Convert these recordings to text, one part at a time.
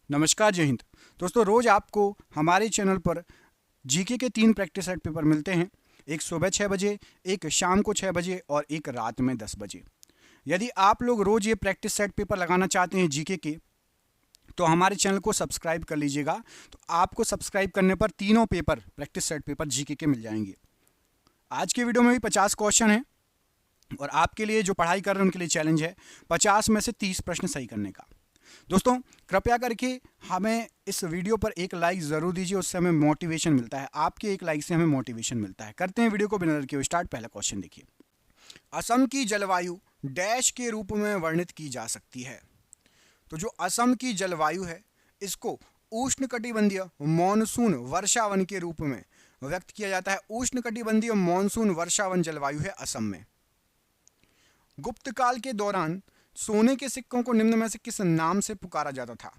नमस्कार, जय हिंद। दोस्तों, रोज आपको हमारे चैनल पर जीके के 3 प्रैक्टिस सेट पेपर मिलते हैं। एक सुबह 6 बजे, एक शाम को 6 बजे और एक रात में 10 बजे। यदि आप लोग रोज ये प्रैक्टिस सेट पेपर लगाना चाहते हैं जीके के, तो हमारे चैनल को सब्सक्राइब कर लीजिएगा। तो आपको सब्सक्राइब करने पर तीनों paper practice set paper GK के मिल जाएंगे। आज के वीडियो में भी 50 क्वेश्चन है और आपके लिए जो पढ़ाई कर रहे हैं उनके लिए चैलेंज है 50 में से 30 प्रश्न सही करने का। दोस्तों, कृपया करके हमें इस वीडियो पर एक लाइक ज़रूर दीजिए, उससे हमें मोटिवेशन मिलता है। आपके एक लाइक से हमें मोटिवेशन मिलता है। करते हैं वीडियो को बिना देर किए स्टार्ट। पहला क्वेश्चन देखिए, असम की जलवायु डैश के रूप में वर्णित की जा सकती है। तो जो असम की जलवायु है इसको उष्णकटिबंधीय मॉनसून वर्षावन के रूप में व्यक्त किया जाता है। उष्णकटिबंधीय मॉनसून वर्षावन जलवायु है असम में। गुप्त काल के दौरान सोने के सिक्कों को निम्न में से किस नाम से पुकारा जाता था।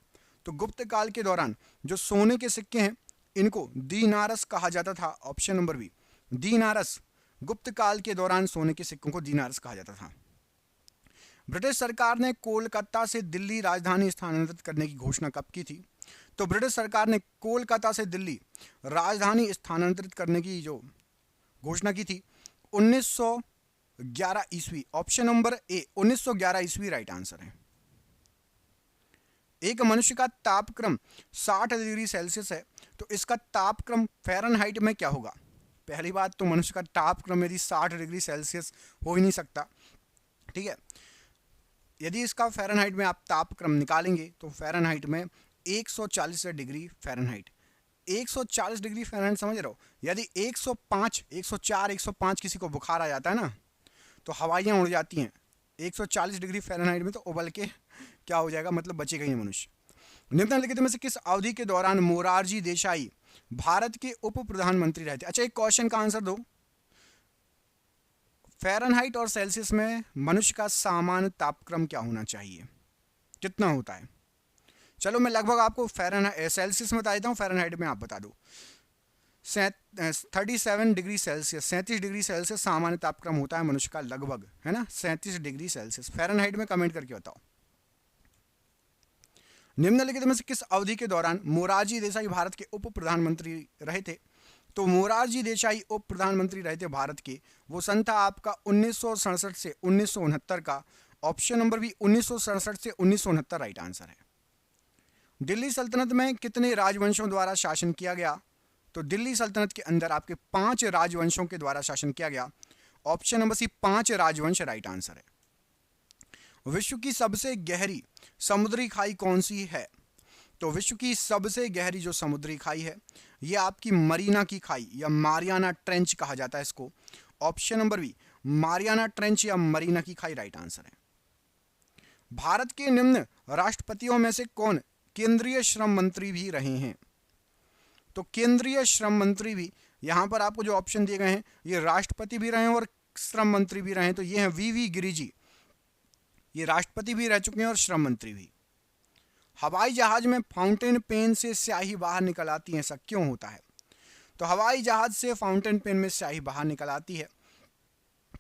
तो गुप्त काल के दौरान जो सोने के सिक्के हैं इनको दीनारस कहा जाता था। ऑप्शन नंबर बी, दीनारस। गुप्त काल के दौरान सोने के सिक्कों को दीनारस कहा जाता था। ब्रिटिश सरकार ने कोलकाता से दिल्ली राजधानी स्थानांतरित करने की घोषणा कब की थी। तो ब्रिटिश सरकार ने कोलकाता से दिल्ली राजधानी स्थानांतरित करने की जो घोषणा की थी 1911 ईस्वी। ऑप्शन नंबर ए 1911 ईस्वी राइट आंसर है। एक मनुष्य का तापक्रम 60 डिग्री सेल्सियस है, तो इसका तापक्रम फ़ारेनहाइट में क्या होगा। पहली बात तो मनुष्य का तापक्रम यदि 60 डिग्री सेल्सियस हो ही नहीं सकता, ठीक है। यदि इसका फ़ारेनहाइट में आप तापक्रम निकालेंगे तो फ़ारेनहाइट में 140 डिग्री फ़ारेनहाइट। 140 डिग्री फ़ारेनहाइट समझ रहे हो। यदि 105, 104, 105 किसी को बुखार आ जाता है ना, तो हवाइयाँ उड़ जाती हैं। 140 डिग्री फ़ारेनहाइट में तो उबल के क्या हो जाएगा, मतलब बचेगा ही मनुष्य। निम्नलिखित में से किस अवधि के दौरान मोरारजी देसाई भारत के उप प्रधानमंत्री रहे थे। अच्छा, एक क्वेश्चन का आंसर दो। फ़ारेनहाइट और सेल्सियस में मनुष्य का सामान्य तापक्रम क्या होना चाहिए, कितना होता है। चलो मैं लगभग आपको फ़ारेनहाइट सेल्सियस में बता देता हूँ, फ़ारेनहाइट में आप बता दो। 37 डिग्री सेल्सियस, 37 डिग्री सेल्सियस सामान्य तापक्रम होता है मनुष्य का, लगभग, है ना। 37 डिग्री सेल्सियस फ़ारेनहाइट में कमेंट करके बताओ। निम्नलिखित में से किस अवधि के दौरान मोरारजी देसाई भारत के उप प्रधानमंत्री रहे थे। तो मोरारजी देसाई उप प्रधानमंत्री रहे थे भारत के, वो सन था आपका 1967 से 1969 का। ऑप्शन नंबर बी 1967 से 1969 राइट आंसर है। दिल्ली सल्तनत में कितने राजवंशों द्वारा शासन किया गया। तो दिल्ली सल्तनत के अंदर आपके 5 राजवंशों के द्वारा शासन किया गया। ऑप्शन नंबर सी 5 राजवंश राइट आंसर है। विश्व की सबसे गहरी समुद्री खाई कौन सी है। तो विश्व की सबसे गहरी जो समुद्री खाई है ये आपकी मरीना की खाई या मारियाना ट्रेंच कहा जाता है इसको। Option number B Mariana Trench या मरीना की खाई राइट आंसर है। भारत के निम्न राष्ट्रपतियों में से कौन केंद्रीय श्रम मंत्री भी रहे हैं। तो केंद्रीय श्रम मंत्री भी यहां पर आपको जो ऑप्शन दिए गए हैं ये राष्ट्रपति भी रहे हैं और श्रम मंत्री भी रहे हैं। तो ये हैं वीवी गिरी जी, ये राष्ट्रपति भी रह चुके हैं और श्रम मंत्री भी। हवाई जहाज में फाउंटेन पेन से स्याही बाहर निकल आती है, ऐसा क्यों होता है। तो हवाई जहाज से फाउंटेन पेन में स्याही बाहर निकल आती है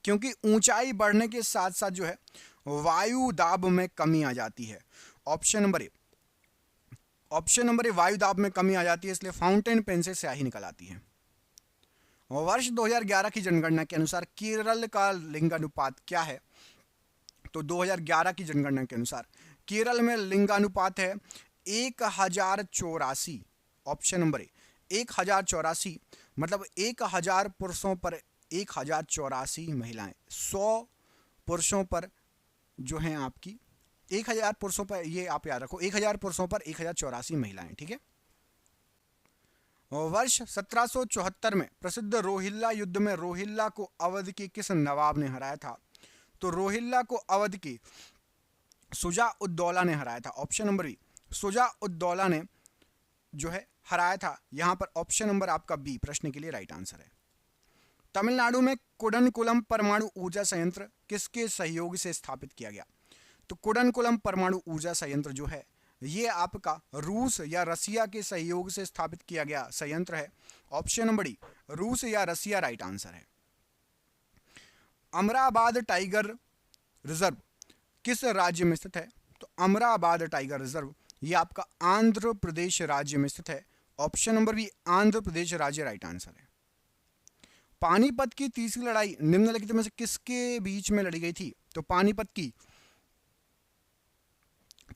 क्योंकि ऊंचाई बढ़ने के साथ साथ जो है वायु दाब में कमी आ जाती है। ऑप्शन नंबर ए, ऑप्शन नंबर ए वायु दाब में कमी आ जाती है, इसलिए फाउंटेन पेन से स्याही निकल आती है। वर्ष 2011 की जनगणना के अनुसार केरल का लिंगानुपात क्या है। तो 2011 की जनगणना के अनुसार केरल में लिंगानुपात है 1084। ऑप्शन नंबर ए 1084, मतलब 1000 पुरुषों पर 1084 महिलाएं। 100 पुरुषों पर जो हैं आपकी 1000 पुरुषों पर, ये आप याद रखो, 1000 पुरुषों पर 1084 महिलाएं, ठीक है। वर्ष 1774 में प्रसिद्ध रोहिल्ला युद्ध में रोहिल्ला को अवध के किस नवाब ने हराया था। तो रोहिल्ला को अवध के शुजा उद दौला ने हराया था। Option number B Shuja ud Daula ने जो है हराया था। यहां पर ऑप्शन नंबर आपका बी प्रश्न के लिए राइट आंसर है। तमिलनाडु में कुडनकुलम परमाणु ऊर्जा संयंत्र किसके सहयोग से स्थापित किया गया। तो कुडनकुलम परमाणु ऊर्जा संयंत्र जो है ये आपका रूस या रसिया के सहयोग से स्थापित किया गया संयंत्र है। ऑप्शन नंबर डी रूस या रसिया राइट आंसर है। अमराबाद टाइगर रिजर्व किस राज्य में स्थित है। तो अमराबाद टाइगर रिजर्व ये आपका आंध्र प्रदेश राज्य में स्थित है। Option number B Andhra Pradesh राज्य राइट आंसर है। पानीपत की तीसरी लड़ाई निम्नलिखित में से किसके बीच में लड़ी गई थी? तो पानीपत की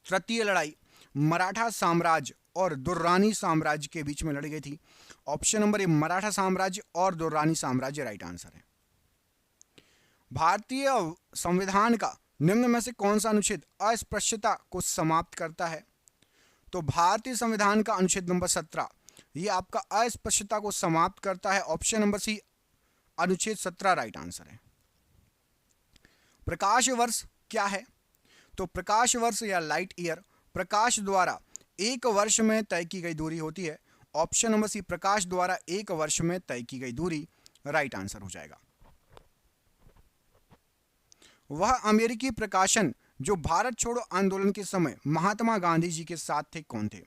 तृतीय लड़ाई मराठा साम्राज्य और दुर्रानी साम्राज्य के बीच में लड़ी गई थी। ऑप्शन नंबर ए मराठा साम्राज्य और दुर्रानी साम्राज्य राइट आंसर है। भारतीय संविधान का निम्न में से कौन सा अनुच्छेद अस्पृश्यता को समाप्त करता है? तो भारतीय संविधान का अनुच्छेद नंबर 17 ये आपका अस्पृश्यता को समाप्त करता है। ऑप्शन नंबर सी अनुच्छेद 17 राइट आंसर है। प्रकाश वर्ष क्या है? तो प्रकाश वर्ष या लाइट ईयर प्रकाश द्वारा एक वर्ष में तय की गई दूरी होती है। ऑप्शन नंबर सी प्रकाश द्वारा एक वर्ष में तय की गई दूरी राइट आंसर हो जाएगा। वह अमेरिकी प्रकाशन जो भारत छोड़ो आंदोलन के समय महात्मा गांधी जी के साथ थे कौन थे?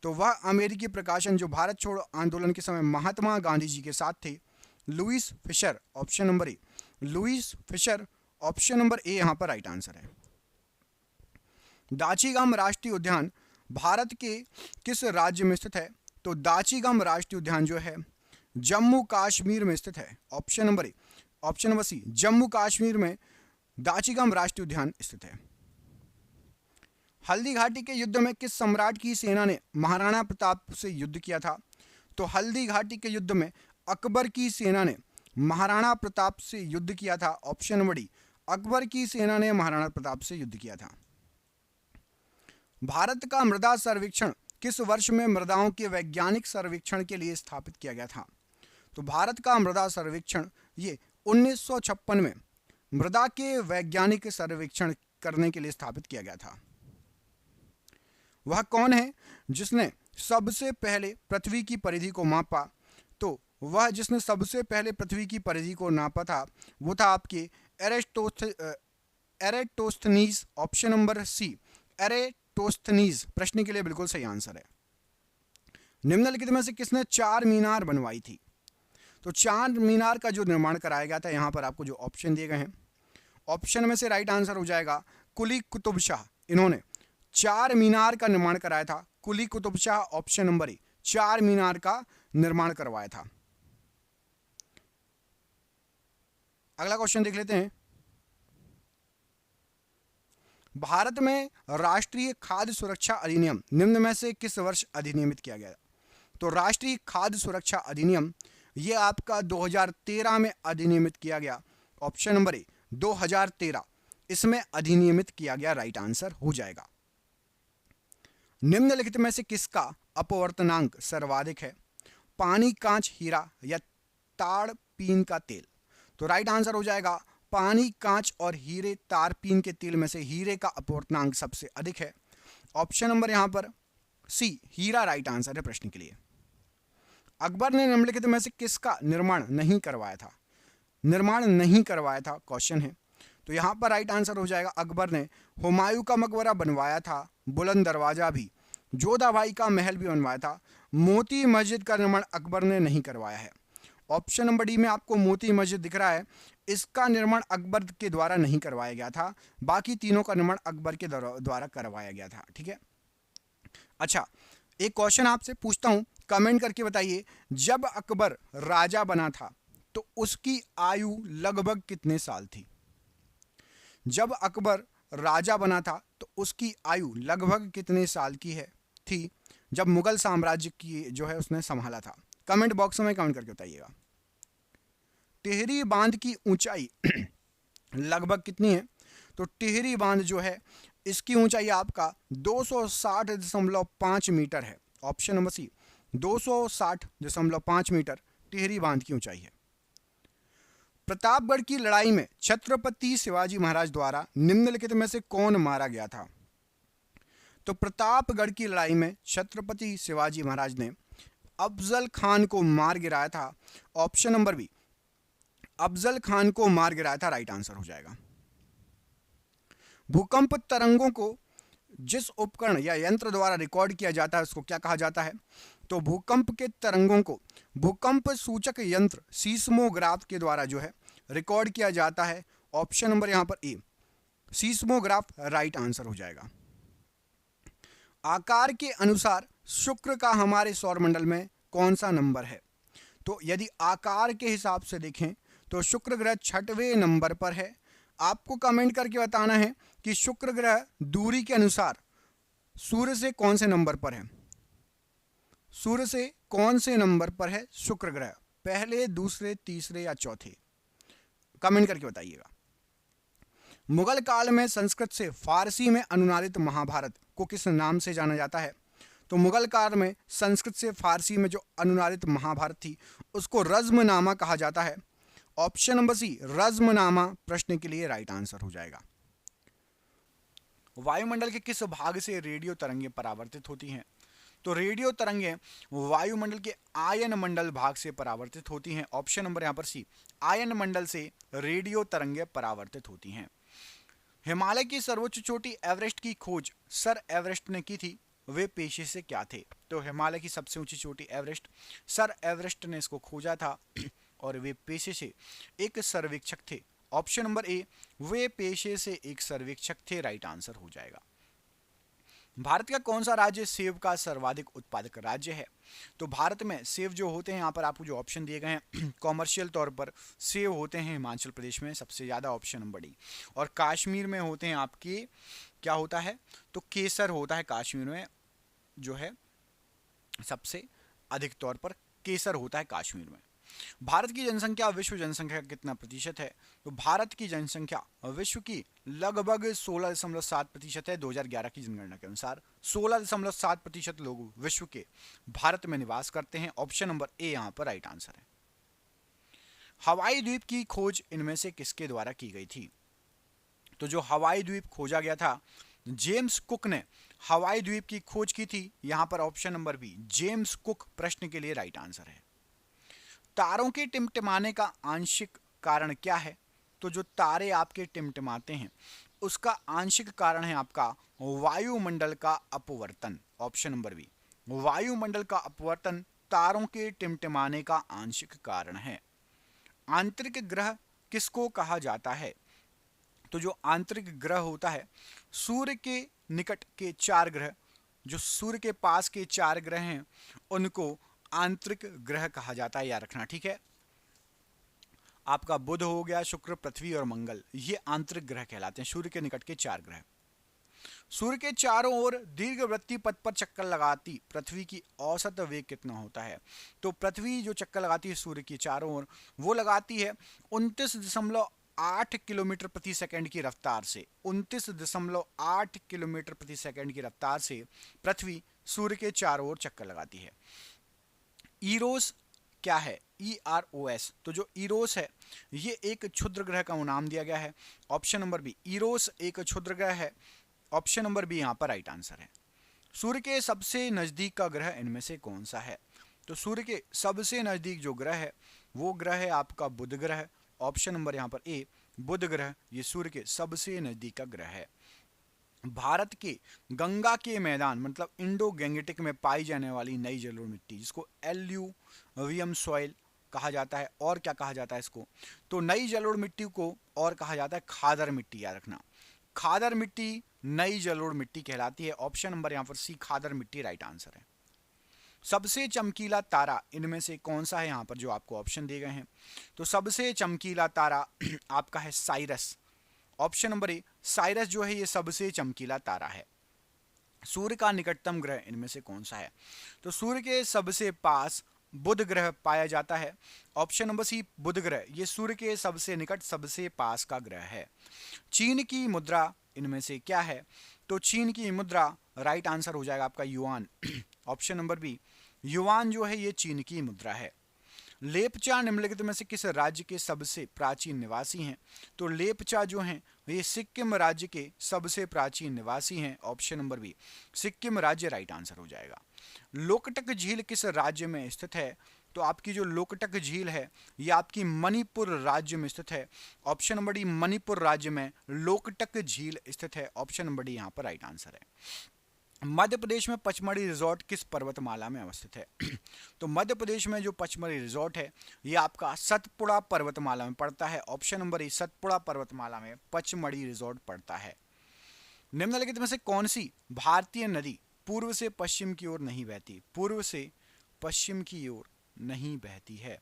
तो वह अमेरिकी प्रकाशन जो भारत छोड़ो आंदोलन के समय महात्मा गांधी जी के साथ थे Louis Fischer. Option number A Louis Fischer option number A यहां पर राइट आंसर है। दाचीगम राष्ट्रीय उद्यान भारत के किस राज्य में स्थित है? तो दाचीगम राष्ट्रीय उद्यान जो है जम्मू कश्मीर में स्थित है। Option number C Jammu Kashmir में दाचीगम राष्ट्रीय उद्यान स्थित है। हल्दी घाटी के युद्ध में किस सम्राट की सेना ने महाराणा प्रताप से युद्ध किया था? तो हल्दी घाटी के युद्ध में अकबर की सेना ने महाराणा प्रताप से युद्ध किया था। ऑप्शन नंबर डी अकबर की सेना ने महाराणा प्रताप से युद्ध किया था। भारत का मृदा सर्वेक्षण किस वर्ष में मृदाओं के वैज्ञानिक सर्वेक्षण के लिए स्थापित किया गया था? तो भारत का मृदा सर्वेक्षण ये 1956 में मृदा के वैज्ञानिक सर्वेक्षण करने के लिए स्थापित किया गया था। वह कौन है जिसने सबसे पहले पृथ्वी की परिधि को मापा? तो वह जिसने सबसे पहले पृथ्वी की परिधि को नापा था वो था आपके एरेटोस्थनीज। ऑप्शन नंबर सी एरेटोस्थनीज प्रश्न के लिए बिल्कुल सही आंसर है। निम्नलिखित में से किसने चार मीनार बनवाई थी? तो चार मीनार का जो निर्माण कराया गया था यहां पर आपको जो ऑप्शन दिए गए हैं ऑप्शन में से राइट आंसर हो जाएगा कुली कुतुब शाह। इन्होंने चार मीनार का निर्माण कराया था। Quli Qutb Shah option number A Charminar का निर्माण करवाया था। अगला क्वेश्चन देख लेते हैं। भारत में राष्ट्रीय खाद्य सुरक्षा अधिनियम निम्न में से किस वर्ष अधिनियमित किया गया? तो राष्ट्रीय खाद्य सुरक्षा अधिनियम ये आपका 2013 में अधिनियमित किया गया। ऑप्शन नंबर ए 2013 इसमें अधिनियमित किया गया राइट आंसर हो जाएगा। निम्नलिखित में से किसका अपवर्तनांक सर्वाधिक है? पानी, कांच, हीरा या ताड़पीन का तेल? तो राइट आंसर हो जाएगा पानी, कांच और हीरे तारपीन के तेल में से हीरे का अपवर्तनांक सबसे अधिक है। ऑप्शन नंबर यहां पर सी हीरा राइट आंसर है प्रश्न के लिए। अकबर ने निम्नलिखित में से किसका निर्माण नहीं करवाया था? निर्माण नहीं करवाया था क्वेश्चन है, तो यहां पर राइट आंसर हो जाएगा अकबर ने हुमायूं का मकबरा बनवाया था, बुलंद दरवाजा भी, जोधाबाई का महल भी बनवाया था। मोती मस्जिद का निर्माण अकबर ने नहीं करवाया है। ऑप्शन नंबर डी में आपको मोती मस्जिद दिख रहा है, इसका निर्माण अकबर के द्वारा नहीं करवाया गया था। बाकी तीनों का निर्माण अकबर के द्वारा करवाया गया था। ठीक है, अच्छा एक क्वेश्चन आपसे पूछता हूं, कमेंट करके बताइए, जब अकबर राजा बना था तो उसकी आयु लगभग कितने साल थी? जब अकबर राजा बना था तो उसकी आयु लगभग कितने साल की है थी जब मुगल साम्राज्य की जो है उसने संभाला था? कमेंट बॉक्स में कमेंट करके बताइएगा। टिहरी बांध की ऊंचाई लगभग कितनी है? तो टिहरी बांध जो है इसकी ऊंचाई आपका 260.5 मीटर है। Option number C 260.5 metre Tehri बांध की ऊंचाई है। प्रतापगढ़ की लड़ाई में छत्रपति शिवाजी महाराज द्वारा निम्नलिखित में से कौन मारा गया था? तो प्रतापगढ़ की लड़ाई में छत्रपति शिवाजी महाराज ने अफजल खान को मार गिराया था। Option number B Afzal Khan को मार गिराया था राइट आंसर हो जाएगा। भूकंप तरंगों को जिस उपकरण या यंत्र द्वारा रिकॉर्ड किया जाता है उसको क्या कहा जाता है? तो भूकंप के तरंगों को भूकंप सूचक यंत्र सीस्मोग्राफ के द्वारा जो है रिकॉर्ड किया जाता है। ऑप्शन नंबर यहां पर ए सीस्मोग्राफ राइट आंसर हो जाएगा। आकार के अनुसार शुक्र का हमारे सौरमंडल में कौन सा नंबर है? तो यदि आकार के हिसाब से देखें तो शुक्र ग्रह 6वें नंबर पर है। आपको कमेंट करके बताना है कि शुक्र ग्रह दूरी के अनुसार सूर्य से कौन से नंबर पर है। सूर्य से कौन से नंबर पर है शुक्र ग्रह, पहले, दूसरे, तीसरे या चौथे? कमेंट करके बताइएगा। मुगल काल में संस्कृत से फारसी में अनुवादित महाभारत को किस नाम से जाना जाता है? तो मुगल काल में संस्कृत से फारसी में जो अनुवादित महाभारत थी उसको रज़्मनामा कहा जाता है। ऑप्शन नंबर सी रज़्मनामा प्रश्न के लिए राइट आंसर हो जाएगा। वायुमंडल के किस भाग से रेडियो तरंगें परावर्तित होती हैं? तो रेडियो तरंगें वायुमंडल के आयन मंडल भाग से परावर्तित होती हैं। ऑप्शन नंबर यहां पर सी, आयन मंडल से रेडियो तरंगें परावर्तित होती हैं। हिमालय की सर्वोच्च चोटी एवरेस्ट की खोज सर एवरेस्ट ने की थी, वे पेशे से क्या थे? तो हिमालय की सबसे ऊंची चोटी एवरेस्ट, सर एवरेस्ट ने इसको खोजा था और वे पेशे से एक सर्वेक्षक थे। ऑप्शन नंबर ए, वे पेशे से एक सर्वेक्षक थे, राइट आंसर हो जाएगा। भारत का कौन सा राज्य सेब का सर्वाधिक उत्पादक राज्य है? तो भारत में सेब जो होते हैं, यहाँ पर आपको जो ऑप्शन दिए गए हैं कॉमर्शियल तौर पर सेब होते हैं हिमाचल प्रदेश में सबसे ज़्यादा, ऑप्शन नंबर डी। और कश्मीर में होते हैं आपके, क्या होता है, तो केसर होता है कश्मीर में, जो है सबसे अधिक तौर पर केसर होता है कश्मीर में। भारत की जनसंख्या विश्व जनसंख्या का कितना प्रतिशत है? तो भारत की जनसंख्या विश्व की लगभग 16.7% है। 2011 की जनगणना के अनुसार 16.7% लोग विश्व के भारत में निवास करते हैं। ऑप्शन नंबर ए यहां पर राइट आंसर है। हवाई द्वीप की खोज इनमें से किसके द्वारा की गई थी? तो जो हवाई द्वीप खोजा गया था, जेम्स कुक ने हवाई द्वीप की खोज की थी। यहां पर option number B, James Cook प्रश्न के लिए राइट आंसर है। तारों के टिमटिमाने का आंशिक कारण क्या है? तो जो तारे आपके टिमटिमाते हैं उसका आंशिक कारण है आपका वायुमंडल का अपवर्तन। ऑप्शन नंबर बी, वायुमंडल का अपवर्तन तारों के टिमटिमाने का आंशिक कारण है। आंतरिक ग्रह किसको कहा जाता है? तो जो आंतरिक ग्रह होता है, सूर्य के निकट के 4 ग्रह, जो सूर्य के पास के 4 ग्रह हैं उनको आंतरिक ग्रह कहा जाता है, याद रखना, ठीक है। आपका बुध हो गया, शुक्र, पृथ्वी और मंगल, ये आंतरिक ग्रह कहलाते हैं, सूर्य के निकट के 4 ग्रह। सूर्य के चारों ओर दीर्घवृत्तीय पथ पर चक्कर लगाती पृथ्वी की औसत वेग कितना होता है? तो पृथ्वी जो चक्कर लगाती है सूर्य के चारों ओर, वो लगाती है 29.8 किलोमीटर प्रति सेकंड की रफ्तार से। 29.8 किलोमीटर प्रति सेकंड की रफ्तार से पृथ्वी सूर्य के चारों ओर चक्कर लगाती है। ईरोस क्या है? EROS। तो जो ईरोस है ये एक क्षुद्र ग्रह का नाम दिया गया है। ऑप्शन नंबर बी, ईरोस एक क्षुद्र ग्रह है। ऑप्शन नंबर बी यहां पर राइट आंसर है। सूर्य के सबसे नजदीक का ग्रह इनमें से कौन सा है? तो सूर्य के सबसे नजदीक जो ग्रह है वो ग्रह है आपका बुध ग्रह। ऑप्शन नंबर यहां पर ए, बुध ग्रह ये सूर्य के सबसे नजदीक का ग्रह है। भारत के गंगा के मैदान मतलब इंडो गैंगेटिक में पाई जाने वाली नई जलोढ़ मिट्टी, जिसको एल्यूवियम सॉइल कहा जाता है, और क्या कहा जाता है इसको? तो नई जलोढ़ मिट्टी को और कहा जाता है खादर मिट्टी, याद रखना। खादर मिट्टी नई जलोढ़ मिट्टी कहलाती है। ऑप्शन नंबर यहाँ पर सी, खादर मिट्टी राइट आंसर है। सबसे चमकीला तारा इनमें से कौन सा है? यहाँ पर जो आपको ऑप्शन दिए गए हैं, तो सबसे चमकीला तारा आपका है साइरस। ऑप्शन नंबर ए, साइरस जो है ये सबसे चमकीला तारा है। सूर्य का निकटतम ग्रह इनमें से कौन सा है? तो सूर्य के सबसे पास बुध ग्रह पाया जाता है। ऑप्शन नंबर सी, बुध ग्रह ये सूर्य के सबसे निकट सबसे पास का ग्रह है। चीन की मुद्रा इनमें से क्या है? तो चीन की मुद्रा राइट आंसर हो जाएगा आपका yuan. Option number B, yuan जो है ये चीन की मुद्रा है। लेपचा निम्नलिखित में से किस राज्य के सबसे प्राचीन निवासी हैं? तो लेपचा जो हैं ये सिक्किम राज्य के सबसे प्राचीन निवासी हैं। ऑप्शन नंबर बी, सिक्किम राज्य राइट आंसर हो जाएगा। लोकटक झील किस राज्य में स्थित है? तो आपकी जो लोकटक झील है ये आपकी मणिपुर राज्य में स्थित है। ऑप्शन नंबर डी, मणिपुर राज्य में लोकटक झील स्थित है। ऑप्शन नंबर डी यहाँ पर राइट आंसर है। मध्य प्रदेश में पचमढ़ी रिजॉर्ट किस पर्वतमाला में अवस्थित है? तो मध्य प्रदेश में जो पचमढ़ी रिजॉर्ट है ये आपका सतपुड़ा पर्वतमाला में पड़ता है। ऑप्शन नंबर ए, सतपुड़ा पर्वतमाला में पचमढ़ी रिजॉर्ट पड़ता है। निम्नलिखित में से कौन सी भारतीय नदी पूर्व से पश्चिम की ओर नहीं बहती, पूर्व से पश्चिम की ओर नहीं बहती है।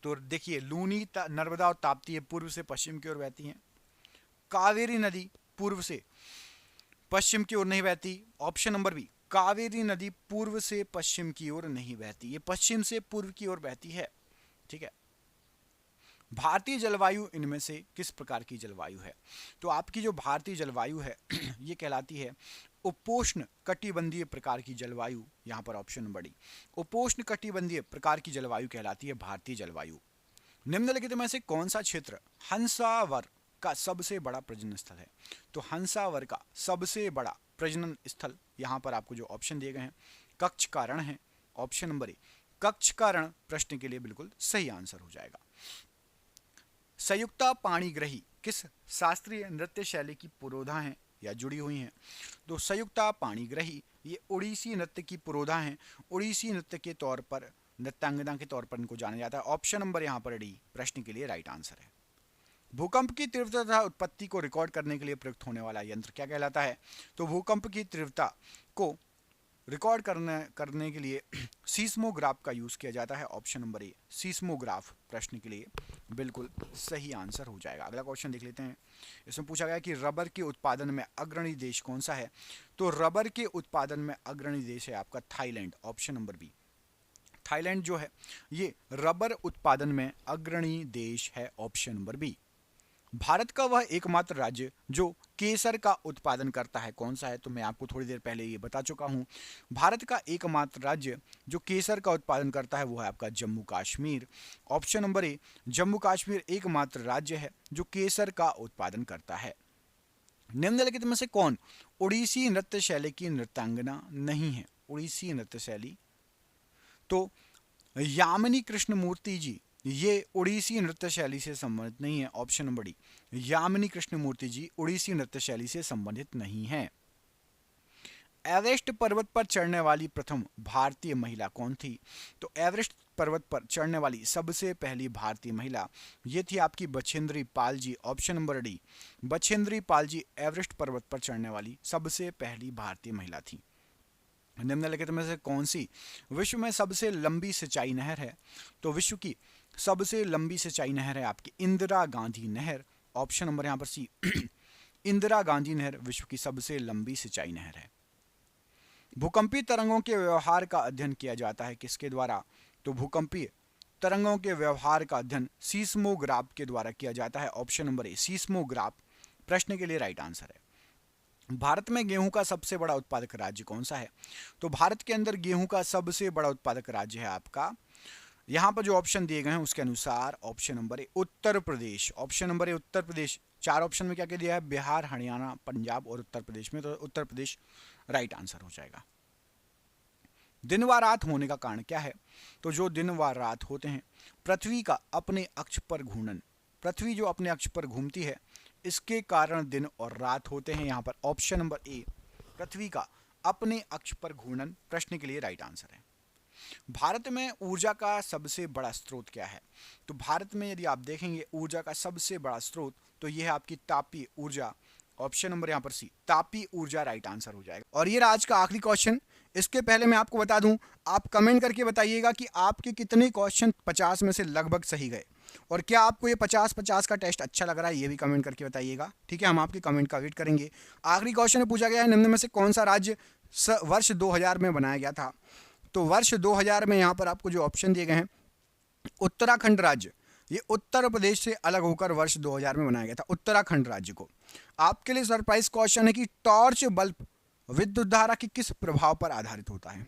तो देखिए लूनी, नर्मदा और ताप्ती पूर्व से पश्चिम की ओर बहती हैं। कावेरी नदी पूर्व से पश्चिम की ओर नहीं बहती। ऑप्शन नंबर बी, कावेरी नदी पूर्व से पश्चिम की ओर नहीं बहती, ये पश्चिम से पूर्व की ओर बहती है। ठीक है। भारतीय जलवायु इनमें से किस प्रकार की जलवायु है? तो आपकी जो भारतीय जलवायु है ये कहलाती है उपोष्ण कटिबंधीय प्रकार की जलवायु। यहां पर ऑप्शन नंबर डी, उपोष्ण कटिबंधीय प्रकार की जलवायु कहलाती है भारतीय जलवायु। निम्नलिखित में से कौन सा क्षेत्र हंसावर का सबसे बड़ा प्रजनन स्थल है? तो हंसावर का सबसे बड़ा प्रजनन स्थल यहां पर आपको जो ऑप्शन दिए गए हैं कच्छ का रण है। ऑप्शन नंबर ए, कच्छ का रण प्रश्न के लिए बिल्कुल सही आंसर हो जाएगा। संयुक्ता पाणिग्रही किस शास्त्रीय नृत्य शैली की पुरोधा हैं या जुड़ी हुई हैं? तो संयुक्ता पाणिग्रही ये ओडिसी नृत्य की पुरोधा हैं। ओडिसी नृत्य के तौर पर, नृत्यांगना के तौर पर इनको जाना जाता है। ऑप्शन नंबर यहाँ पर डी प्रश्न के लिए राइट आंसर है। भूकंप की तीव्रता तथा उत्पत्ति को रिकॉर्ड करने के लिए प्रयुक्त होने वाला यंत्र क्या कहलाता है? तो भूकंप की तीव्रता को रिकॉर्ड करने के लिए सीस्मोग्राफ का यूज किया जाता है। ऑप्शन नंबर ए, सीस्मोग्राफ प्रश्न के लिए बिल्कुल सही आंसर हो जाएगा। अगला क्वेश्चन देख लेते हैं। इसमें पूछा गया कि रबर के उत्पादन में अग्रणी देश कौन सा है? तो रबर के उत्पादन में अग्रणी देश है आपका Thailand. Option number B, Thailand जो है ये रबर उत्पादन में अग्रणी देश है। Option number B. भारत का वह एकमात्र राज्य जो केसर का उत्पादन करता है कौन सा है? तो मैं आपको थोड़ी देर पहले ये बता चुका हूं। भारत का एकमात्र राज्य जो केसर का उत्पादन करता है वो है आपका जम्मू कश्मीर। ऑप्शन नंबर ए, जम्मू कश्मीर एकमात्र राज्य है जो केसर का उत्पादन करता है। निम्नलिखित में से कौन ओडिसी नृत्य शैली की नृत्यांगना नहीं है? ओडिसी नृत्य शैली, तो यामिनी कृष्णमूर्ति जी ये ओडिसी नृत्य शैली से संबंधित नहीं है। Option number D, Yamini Krishnamurthy ji Odissi नृत्य शैली से संबंधित नहीं है। एवरेस्ट पर्वत पर चढ़ने वाली प्रथम भारतीय महिला कौन थी? तो एवरेस्ट पर्वत पर चढ़ने वाली सबसे पहली भारतीय महिला ये थी आपकी Bachendri Pal ji. Option number D, Bachendri Pal ji Everest पर्वत पर चढ़ने वाली सबसे पहली भारतीय महिला थी। निम्नलिखित में से कौन सी विश्व में सबसे लंबी सिंचाई नहर है? तो विश्व की सबसे लंबी सिंचाई नहर है आपकी इंदिरा गांधी नहर। ऑप्शन नंबर यहां पर सी, इंदिरा गांधी नहर विश्व की सबसे लंबी सिंचाई नहर है। भूकंपीय तरंगों के व्यवहार का अध्ययन किया जाता है किसके द्वारा? तो भूकंपीय तरंगों के व्यवहार का अध्ययन सीस्मोग्राफ के द्वारा किया जाता है। ऑप्शन नंबर ए, सीस्मोग्राफ प्रश्न के लिए राइट आंसर है। भारत में गेहूं का सबसे बड़ा उत्पादक राज्य कौन सा है? तो भारत के अंदर गेहूं का सबसे बड़ा उत्पादक राज्य है आपका, यहां पर जो ऑप्शन दिए गए हैं उसके अनुसार option number A, Uttar Pradesh. Option number A, Uttar Pradesh. चार ऑप्शन में क्या क्या दिया है? बिहार, हरियाणा, पंजाब और उत्तर प्रदेश में, तो उत्तर प्रदेश राइट आंसर हो जाएगा। दिन व रात होने का कारण क्या है? तो जो दिन व रात होते हैं पृथ्वी का अपने अक्ष पर घूर्णन, पृथ्वी जो अपने अक्ष पर घूमती है इसके कारण दिन और रात होते हैं। यहां पर ऑप्शन नंबर ए, पृथ्वी का अपने अक्ष पर घूर्णन प्रश्न के लिए राइट आंसर है। भारत में ऊर्जा का सबसे बड़ा स्रोत क्या है? तो भारत में यदि आप देखेंगे ऊर्जा का सबसे बड़ा स्रोत तो यह है आपकी तापीय ऊर्जा। ऑप्शन नंबर यहां पर सी, तापीय ऊर्जा राइट आंसर हो जाएगा। और ये आज का आखिरी क्वेश्चन। इसके पहले मैं आपको बता दूं, आप कमेंट करके बताइएगा कि आपके कितने क्वेश्चन 50 में से लगभग सही गए, और क्या आपको ये 50-50 का टेस्ट अच्छा लग रहा है ये भी कमेंट करके बताइएगा। ठीक है, हम आपके कमेंट का वेट करेंगे। आखिरी क्वेश्चन में पूछा गया है निम्न में से कौन सा राज्य वर्ष 2000 में बनाया गया था? तो वर्ष 2000 में यहाँ पर आपको जो ऑप्शन दिए गए हैं उत्तराखंड राज्य, ये उत्तर प्रदेश से अलग होकर वर्ष 2000 में बनाया गया था उत्तराखंड राज्य को। आपके लिए सरप्राइज क्वेश्चन है कि टॉर्च बल्ब विद्युत धारा के किस प्रभाव पर आधारित होता है?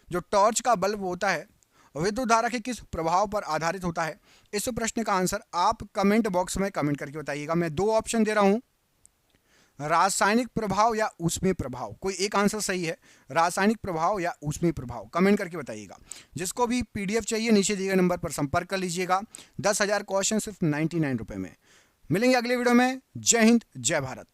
जो टॉर्च का बल्ब होता है विद्युत धारा के किस प्रभाव पर आधारित होता है? इस प्रश्न का आंसर आप कमेंट बॉक्स में कमेंट करके बताइएगा। मैं दो ऑप्शन दे रहा हूं, रासायनिक प्रभाव या ऊष्मीय प्रभाव। कोई एक आंसर सही है, रासायनिक प्रभाव या ऊष्मीय प्रभाव, कमेंट करके बताइएगा। जिसको भी पीडीएफ चाहिए नीचे दिए गए नंबर पर संपर्क कर लीजिएगा। 10,000 क्वेश्चन सिर्फ 99 रुपए में। मिलेंगे अगले वीडियो में। जय हिंद, जय भारत।